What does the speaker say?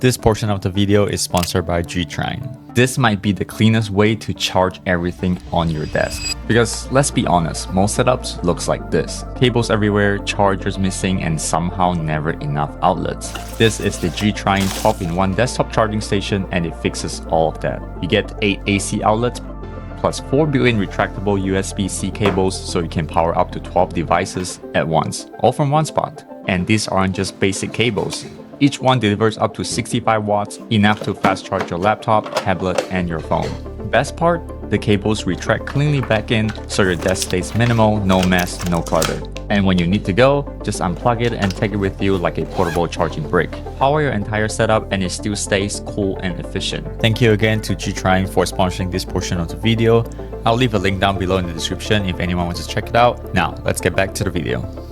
This portion of the video is sponsored by HYTE. This might be the cleanest way to charge everything on your desk. Because let's be honest, most setups looks like this. Cables everywhere, chargers missing, and somehow never enough outlets. This is the HYTE 12-in-1 desktop charging station, and it fixes all of that. You get 8 AC outlets plus 4 built-in retractable USB-C cables, so you can power up to 12 devices at once, all from one spot. And these aren't just basic cables. Each one delivers up to 65 watts, enough to fast charge your laptop, tablet, and your phone. Best part? The cables retract cleanly back in, so your desk stays minimal, no mess, no clutter. And when you need to go, just unplug it and take it with you like a portable charging brick. Power your entire setup and it still stays cool and efficient. Thank you again to HYTE for sponsoring this portion of the video. I'll leave a link down below in the description if anyone wants to check it out. Now, let's get back to the video.